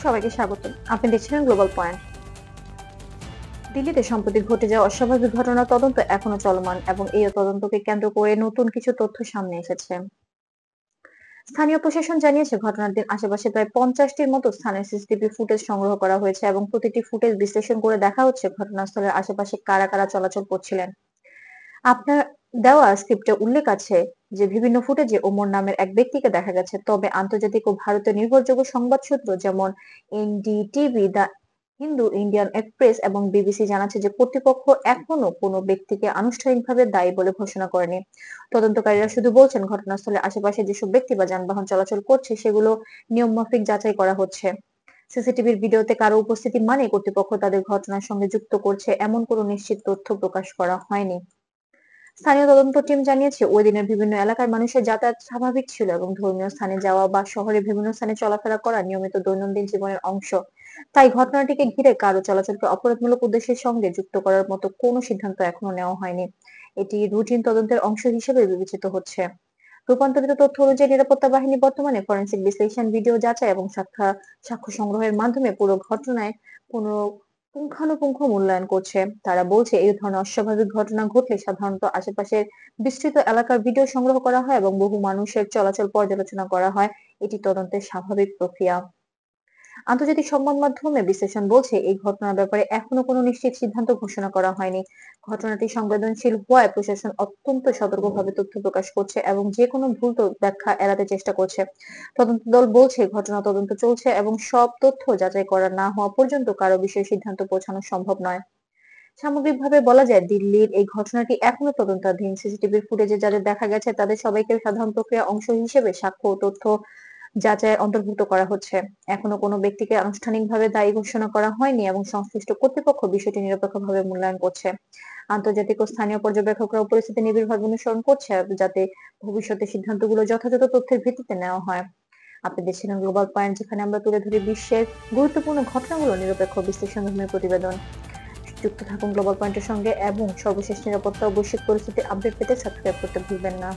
সবাইকে স্বাগত। আপনি দেখছিলেন গ্লোবাল পয়েন্ট। দিল্লিতে সম্প্রতি ঘটে যাওয়া অস্বাভাবিক ঘটনার তদন্ত এখনো চলমান এবং এই তদন্তকে কেন্দ্র করে নতুন কিছু তথ্য সামনে এসেছে। স্থানীয় প্রশাসন জানিয়েছে, ঘটনার দিন আশেপাশে প্রায় 50টির মতো স্থানের সিসিটিভি ফুটেজ সংগ্রহ করা হয়েছে এবং প্রতিটি ফুটেজ বিশ্লেষণ করে দেখা হচ্ছে ঘটনাস্থলের আশেপাশে কারা কারা চলাচল করছিলেন। আপনার দেওয়া স্ক্রিপ্টে উল্লেখ আছে যে বিভিন্ন ফুটেজে ওমর নামের এক ব্যক্তিকে দেখা গেছে, তবে আন্তর্জাতিক ও ভারতীয় নির্ভরযোগ্য সংবাদ সূত্র যেমন NDTV, the Hindu, Indian express এবং বিবিসি জানাচ্ছে যে কর্তৃপক্ষ এখনো কোনো ব্যক্তিকে আনুষ্ঠানিকভাবে দায়ী বলে ঘোষণা করেনি। তদন্তকারীরা শুধু বলছেন, ঘটনাস্থলের আশেপাশে যেসব ব্যক্তি বা যানবাহন চলাচল করছে সেগুলো নিয়মমাফিক যাচাই করা হচ্ছে। সিসিটিভির ভিডিওতে কারো উপস্থিতি মানে কর্তৃপক্ষ তাদের ঘটনার সঙ্গে যুক্ত করছে এমন কোনো নিশ্চিত তথ্য প্রকাশ করা হয়নি। স্থানীয় তদন্ত টিম জানিয়েছে, ওই দিনের বিভিন্ন এলাকার মানুষের যাতায়াত স্বাভাবিক ছিল এবং ধর্মীয় স্থানে যাওয়া বা শহরের বিভিন্ন স্থানে চলাফেরা করা নিয়মিত দৈনন্দিন জীবনের অংশ। তাই ঘটনাটিকে ঘিরে কারো চলাচলকে অপরাধমূলক উদ্দেশ্যের সঙ্গে যুক্ত করার মতো কোনো সিদ্ধান্ত এখনো নেওয়া হয়নি। এটি রুটিন তদন্তের অংশ হিসেবে বিবেচিত হচ্ছে। রূপান্তরিত তথ্য অনুযায়ী নিরাপত্তা বাহিনী বর্তমানে ফরেনসিক বিশ্লেষণ, ভিডিও যাচাই এবং সাক্ষ্য সংগ্রহের মাধ্যমে পুরো ঘটনায় পুঙ্খানুপুঙ্খ মূল্যায়ন করছে। তারা বলছে, এই ধরনের অস্বাভাবিক ঘটনা ঘটলে সাধারণত আশেপাশের বিস্তৃত এলাকার ভিডিও সংগ্রহ করা হয় এবং বহু মানুষের চলাচল পর্যালোচনা করা হয়। এটি তদন্তের স্বাভাবিক প্রক্রিয়া। আন্তর্জাতিক সংবাদ মাধ্যমে বিশ্লেষণ বলছে, এই ঘটনার ব্যাপারে এখনো কোনো নিশ্চিত সিদ্ধান্ত ঘোষণা করা হয়নি। ঘটনাটি সংবেদনশীল হওয়ায় প্রশাসন অত্যন্ত সতর্কভাবে তথ্য প্রকাশ করছে এবং যে কোনো ভুল ব্যাখ্যা এড়াতে চেষ্টা করছে। তদন্ত দল বলছে, ঘটনা তদন্ত চলছে এবং সব তথ্য যাচাই করা না হওয়া পর্যন্ত কারো বিষয়ে সিদ্ধান্ত পৌঁছানো সম্ভব নয়। সামগ্রিকভাবে বলা যায়, দিল্লির এই ঘটনাটি এখনো তদন্তাধীন। সিসিটিভির ফুটেজে যাদের দেখা গেছে তাদের সবাইকে সাধারণ প্রক্রিয়ার অংশ হিসেবে সাক্ষ্য ও তথ্য যাচাইয়ের অন্তর্ভুক্ত করা হচ্ছে। এখনো কোনো ব্যক্তিকে আনুষ্ঠানিকভাবে দায়ী ঘোষণা করা হয়নি এবং সংশ্লিষ্ট কর্তৃপক্ষ বিষয়টি নিরপেক্ষভাবে মূল্যায়ন করছে। আন্তর্জাতিক ও স্থানীয় পর্যবেক্ষকরাও পরিস্থিতি নিবিড়ভাবে অনুসরণ করছে যাতে ভবিষ্যতে সিদ্ধান্তগুলো যথাযথ তথ্যের ভিত্তিতে নেওয়া হয়। আপনি দেখছিলেন গ্লোবাল পয়েন্ট, যেখানে আমরা তুলে ধরি বিশ্বের গুরুত্বপূর্ণ ঘটনাগুলো নিরপেক্ষ বিশ্লেষণধর্মী প্রতিবেদন। যুক্ত থাকুন গ্লোবাল পয়েন্টের সঙ্গে এবং সর্বশেষ নিরাপত্তা ও বৈশ্বিক পরিস্থিতির আপডেট পেতে সাবস্ক্রাইব করতে ভুলবেন না।